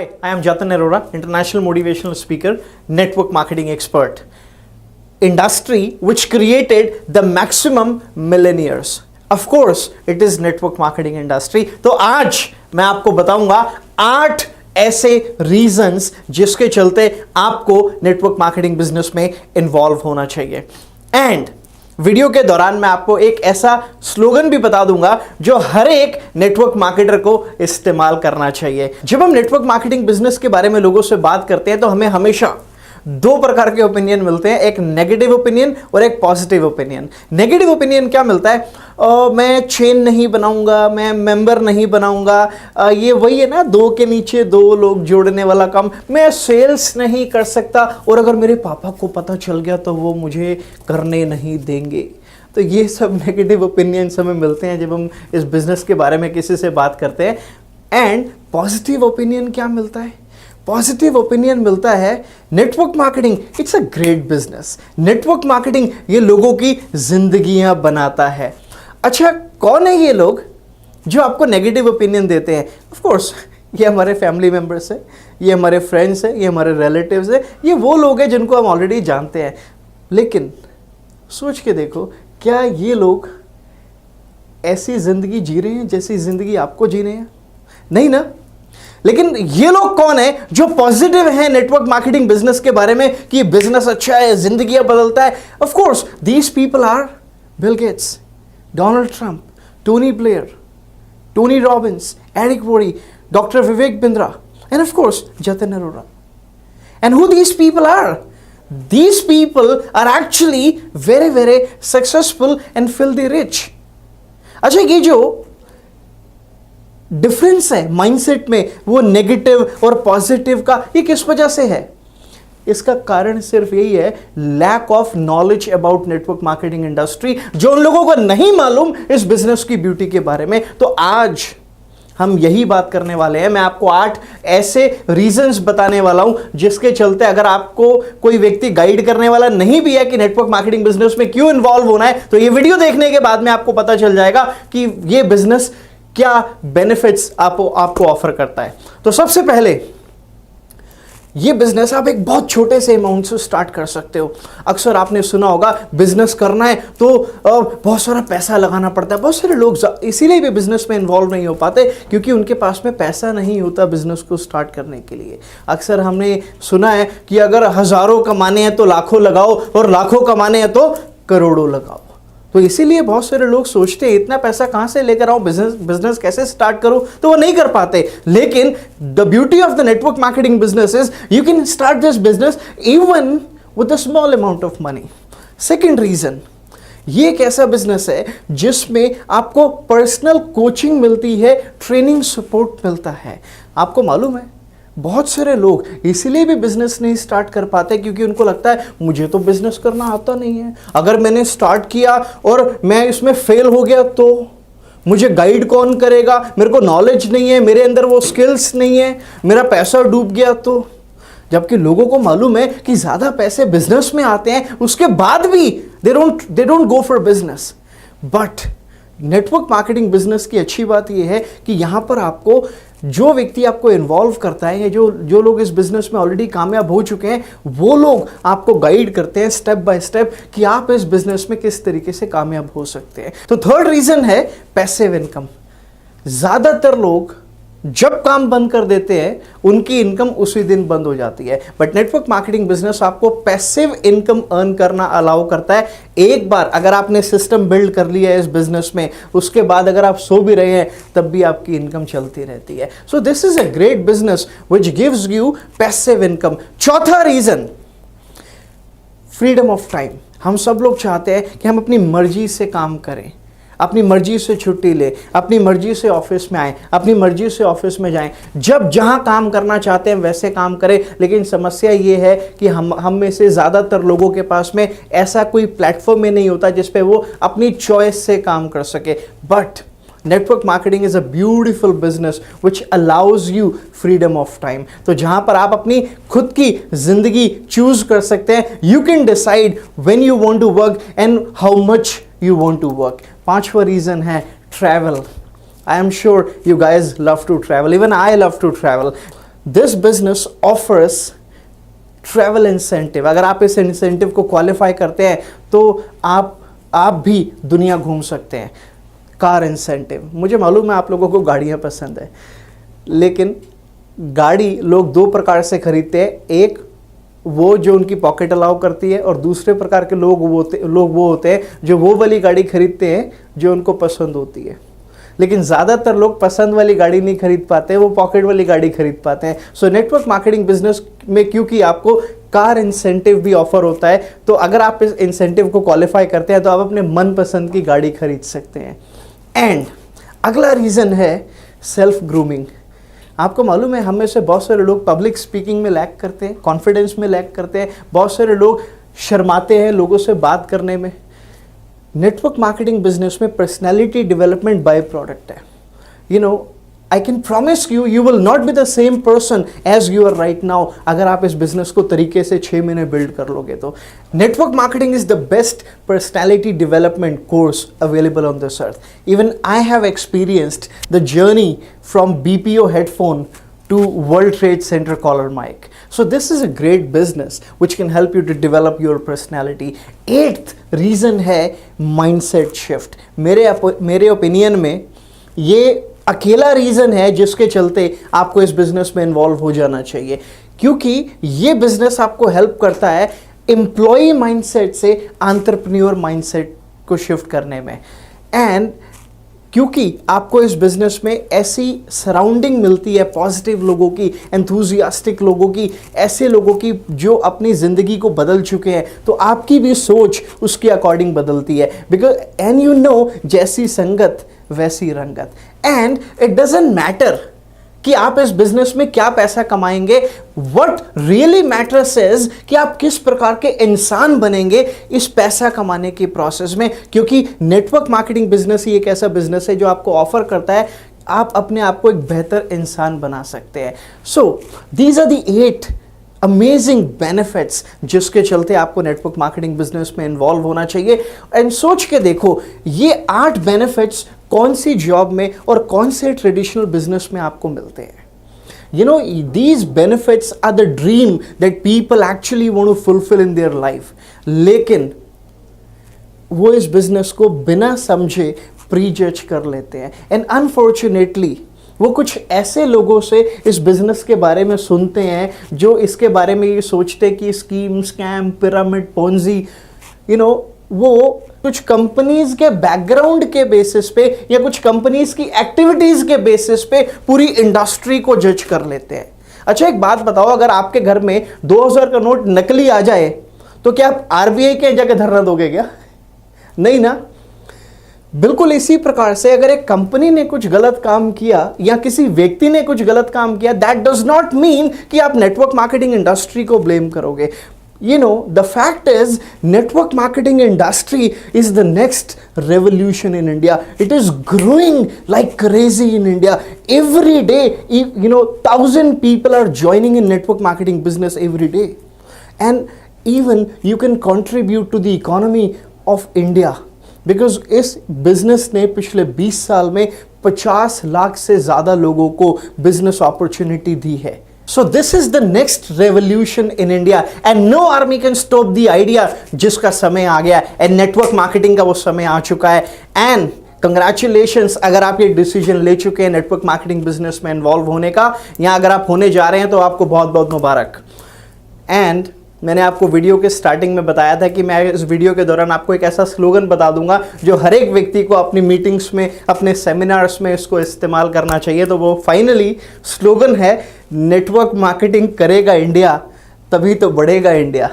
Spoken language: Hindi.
Hi, I am Jatin Arora, international motivational speaker, network marketing expert. Industry which created the maximum millionaires. Of course, it is network marketing industry. तो आज मैं आपको बताऊंगा 8 ऐसे रीजंस जिसके चलते आपको नेटवर्क मार्केटिंग बिजनेस में इन्वॉल्व होना चाहिए. एंड वीडियो के दौरान मैं आपको एक ऐसा स्लोगन भी बता दूंगा जो हर एक नेटवर्क मार्केटर को इस्तेमाल करना चाहिए. जब हम नेटवर्क मार्केटिंग बिजनेस के बारे में लोगों से बात करते हैं तो हमें हमेशा दो प्रकार के ओपिनियन मिलते हैं, एक नेगेटिव ओपिनियन और एक पॉजिटिव ओपिनियन. नेगेटिव ओपिनियन क्या मिलता है? मैं चेन नहीं बनाऊंगा, मैं मेंबर नहीं बनाऊंगा, ये वही है ना, दो के नीचे दो लोग जोड़ने वाला काम, मैं सेल्स नहीं कर सकता और अगर मेरे पापा को पता चल गया तो वो मुझे करने नहीं देंगे. तो ये सब नेगेटिव ओपिनियंस हमें मिलते हैं जब हम इस बिजनेस के बारे में किसी से बात करते हैं. एंड पॉजिटिव ओपिनियन क्या मिलता है? पॉजिटिव ओपिनियन मिलता है network marketing it's a great business. Network marketing ये लोगों की जिंदगियां बनाता है. अच्छा, कौन है ये लोग जो आपको नेगेटिव ओपिनियन देते हैं? ऑफ कोर्स ये हमारे फैमिली मेंबर्स है, ये हमारे फ्रेंड्स है, ये हमारे रिलेटिव्स है, ये वो लोग हैं जिनको हम ऑलरेडी जानते हैं. लेकिन सोच के देखो, क्या ये लोग ऐसी जिंदगी जी रहे हैं जैसी जिंदगी आपको जीने हैं? नहीं ना. लेकिन ये लोग कौन है जो पॉजिटिव है नेटवर्क मार्केटिंग बिजनेस के बारे में कि बिजनेस अच्छा है, जिंदगियां बदलता है? Of course these people are Bill Gates, Donald Trump, Tony Blair, Tony Robbins, Eric Worre, doctor Vivek Bindra, and of course Jatin Arora. And who these people are? These people are actually very, very successful and filthy rich. अच्छा, ये जो डिफरेंस है माइंडसेट में, वो नेगेटिव और पॉजिटिव का, ये किस वजह से है? इसका कारण सिर्फ यही है, lack of knowledge about network marketing industry. जो उन लोगों को नहीं मालूम इस बिजनेस की ब्यूटी के बारे में. तो आज हम यही बात करने वाले हैं. मैं आपको 8 ऐसे रीजंस बताने वाला हूं जिसके चलते अगर आपको कोई व्यक्ति गाइड करने वाला नहीं भी है कि नेटवर्क मार्केटिंग बिजनेस में क्यों इन्वॉल्व होना है, तो ये वीडियो देखने के बाद में आपको पता चल जाएगा कि ये बिजनेस क्या बेनिफिट्स आपको ऑफर करता है. तो सबसे पहले, ये बिजनेस आप एक बहुत छोटे से अमाउंट से स्टार्ट कर सकते हो. अक्सर आपने सुना होगा बिजनेस करना है तो बहुत सारा पैसा लगाना पड़ता है. बहुत सारे लोग इसीलिए भी बिजनेस में इन्वॉल्व नहीं हो पाते क्योंकि उनके पास में पैसा नहीं होता बिजनेस को स्टार्ट करने के लिए. अक्सर हमने सुना है कि अगर हजारों कमाने हैं तो लाखों लगाओ और लाखों कमाने हैं तो करोड़ों लगाओ. तो इसीलिए बहुत सारे लोग सोचते हैं इतना पैसा कहां से लेकर आऊं, बिजनेस कैसे स्टार्ट करूं, तो वो नहीं कर पाते. लेकिन the beauty of the network marketing business is you can start this business even with a small amount of money. Second reason, ये एक ऐसा बिजनेस है जिसमें आपको पर्सनल कोचिंग मिलती है, ट्रेनिंग सपोर्ट मिलता है. आपको मालूम है बहुत सारे लोग इसीलिए भी बिजनेस नहीं स्टार्ट कर पाते क्योंकि उनको लगता है मुझे तो बिजनेस करना आता नहीं है, अगर मैंने स्टार्ट किया और मैं इसमें फेल हो गया तो मुझे गाइड कौन करेगा, मेरे को नॉलेज नहीं है, मेरे अंदर वो स्किल्स नहीं है, मेरा पैसा डूब गया तो. जबकि लोगों को मालूम है कि ज्यादा पैसे बिजनेस में आते हैं, उसके बाद भी they don't go for business. But network marketing business की अच्छी बात यह है कि यहां पर आपको जो व्यक्ति आपको इन्वॉल्व करता है या जो लोग इस बिजनेस में ऑलरेडी कामयाब हो चुके हैं, वो लोग आपको गाइड करते हैं स्टेप बाय स्टेप कि आप इस बिजनेस में किस तरीके से कामयाब हो सकते हैं. तो थर्ड रीजन है पैसिव इनकम. ज्यादातर लोग जब काम बंद कर देते हैं उनकी इनकम उसी दिन बंद हो जाती है. बट नेटवर्क मार्केटिंग बिजनेस आपको पैसिव इनकम अर्न करना अलाउ करता है. एक बार अगर आपने सिस्टम बिल्ड कर लिया है इस बिजनेस में, उसके बाद अगर आप सो भी रहे हैं तब भी आपकी इनकम चलती रहती है. So this is a great business which gives you passive income. चौथा रीजन, फ्रीडम ऑफ टाइम. हम सब लोग चाहते हैं कि हम अपनी मर्जी से काम करें, अपनी मर्जी से छुट्टी ले, अपनी मर्जी से ऑफिस में आए, अपनी मर्जी से ऑफिस में जाएं, जब जहां काम करना चाहते हैं वैसे काम करें. लेकिन समस्या ये है कि हम में से ज़्यादातर लोगों के पास में ऐसा कोई प्लेटफॉर्म में नहीं होता जिस पे वो अपनी चॉइस से काम कर सके. But network marketing is a beautiful business which allows you freedom of time. तो जहां पर आप अपनी खुद की जिंदगी चूज कर सकते हैं. You can decide when you want to work and how much you want to work. पांचवा रीजन है travel. I am sure you guys love to travel. Even I love to travel. This business offers travel incentive. अगर आप इस इंसेंटिव को क्वालिफाई करते हैं तो आप भी दुनिया घूम सकते हैं। कार इंसेंटिव, मुझे मालूम है आप लोगों को गाड़ियाँ पसंद है, लेकिन गाड़ी लोग दो प्रकार से खरीदते हैं, एक वो जो उनकी पॉकेट अलाउ करती है, और दूसरे प्रकार के लोग वो होते हैं जो वो वाली गाड़ी खरीदते हैं जो उनको पसंद होती है। लेकिन ज़्यादातर लोग पसंद वाली गाड़ी नहीं खरीद पाते, वो पॉकेट वाली गाड़ी खरीद पाते हैं। सो नेटवर्क मार्केटिंग बिजनेस में क्योंकि आपको कार इंसेंटिव भी ऑफर होता है, तो अगर आप इस इंसेंटिव को क्वालिफाई करते हैं तो आप अपने मनपसंद की गाड़ी खरीद सकते हैं। एंड अगला रीज़न है सेल्फ ग्रूमिंग। आपको मालूम है हम में से बहुत सारे लोग पब्लिक स्पीकिंग में लैक करते हैं, कॉन्फिडेंस में लैक करते हैं, बहुत सारे लोग शर्माते हैं लोगों से बात करने में। नेटवर्क मार्केटिंग बिजनेस में पर्सनैलिटी डेवलपमेंट बाय प्रोडक्ट है। You know, I can promise you, you will not be the same person as you are right now अगर आप इस बिजनेस को तरीके से 6 महीने बिल्ड कर लोगे तो। Network marketing is the best personality development course available on this earth. Even I have experienced the journey from BPO headphone to World Trade Center collar mic. So this is a great business which can help you to develop your personality. 8th reason है mindset shift. मेरे ओपिनियन में ये अकेला रीज़न है जिसके चलते आपको इस बिजनेस में इन्वॉल्व हो जाना चाहिए, क्योंकि ये बिजनेस आपको हेल्प करता है एम्प्लॉय माइंडसेट से एंटरप्रेन्योर माइंडसेट को शिफ्ट करने में। एंड क्योंकि आपको इस बिजनेस में ऐसी सराउंडिंग मिलती है पॉजिटिव लोगों की, एंथुजियास्टिक लोगों की, ऐसे लोगों की जो अपनी ज़िंदगी को बदल चुके हैं, तो आपकी भी सोच उसके अकॉर्डिंग बदलती है। बिकॉज एंड यू नो, जैसी संगत वैसी रंगत। एंड इट डजेंट मैटर कि आप इस बिजनेस में क्या पैसा कमाएंगे, व्हाट रियली मैटर्स इज कि आप किस प्रकार के इंसान बनेंगे इस पैसा कमाने के प्रोसेस में। क्योंकि नेटवर्क मार्केटिंग बिजनेस ही एक ऐसा बिजनेस है जो आपको ऑफर करता है आप अपने आप को एक बेहतर इंसान बना सकते हैं। So these are the 8 amazing benefits जिसके चलते आपको नेटवर्क मार्केटिंग बिजनेस में इन्वॉल्व होना चाहिए। एंड सोच के देखो, ये 8 बेनिफिट्स कौन सी जॉब में और कौन से ट्रेडिशनल बिजनेस में आपको मिलते हैं। You know, these benefits are the dream that people actually want to fulfill in their life. लेकिन वो इस बिजनेस को बिना समझे प्रीजज कर लेते हैं। एंड अनफॉर्चुनेटली वो कुछ ऐसे लोगों से इस बिजनेस के बारे में सुनते हैं जो इसके बारे में ये सोचते हैं कि scheme, scam, pyramid, Ponzi, you know, वो कुछ कंपनीज के बैकग्राउंड के बेसिस पे या कुछ कंपनीज की एक्टिविटीज के बेसिस पे पूरी इंडस्ट्री को जज कर लेते हैं। अच्छा, एक बात बताओ, अगर आपके घर में 2000 का नोट नकली आ जाए तो क्या आप RBI के जगह धरना दोगे क्या? नहीं ना। बिल्कुल इसी प्रकार से अगर एक कंपनी ने कुछ गलत काम किया या किसी व्यक्ति ने कुछ गलत काम किया, दैट डज नॉट मीन कि आप नेटवर्क मार्केटिंग इंडस्ट्री को ब्लेम करोगे। You know, the fact is, network marketing industry is the next revolution in India. It is growing like crazy in India. Every day, you know, 1,000 people are joining in network marketing business every day. And even you can contribute to the economy of India. Because इस business ने पिछले 20 साल में 50 लाख से ज़्यादा लोगों को business opportunity दी है। So this is the next revolution in India and no army can stop the idea जिसका समय आ गया and network marketing का वो समय आ चुका है। And congratulations अगर आप ये डिसीजन ले चुके हैं नेटवर्क मार्केटिंग बिजनेस में इन्वॉल्व होने का, या अगर आप होने जा रहे हैं तो आपको बहुत बहुत मुबारक। एंड मैंने आपको वीडियो के स्टार्टिंग में बताया था कि मैं इस वीडियो के दौरान आपको एक ऐसा स्लोगन बता दूंगा जो हर एक व्यक्ति को अपनी मीटिंग्स में, अपने सेमिनार्स में इसको इस्तेमाल करना चाहिए। तो वो फाइनली स्लोगन है, नेटवर्क मार्केटिंग करेगा इंडिया तभी तो बढ़ेगा इंडिया।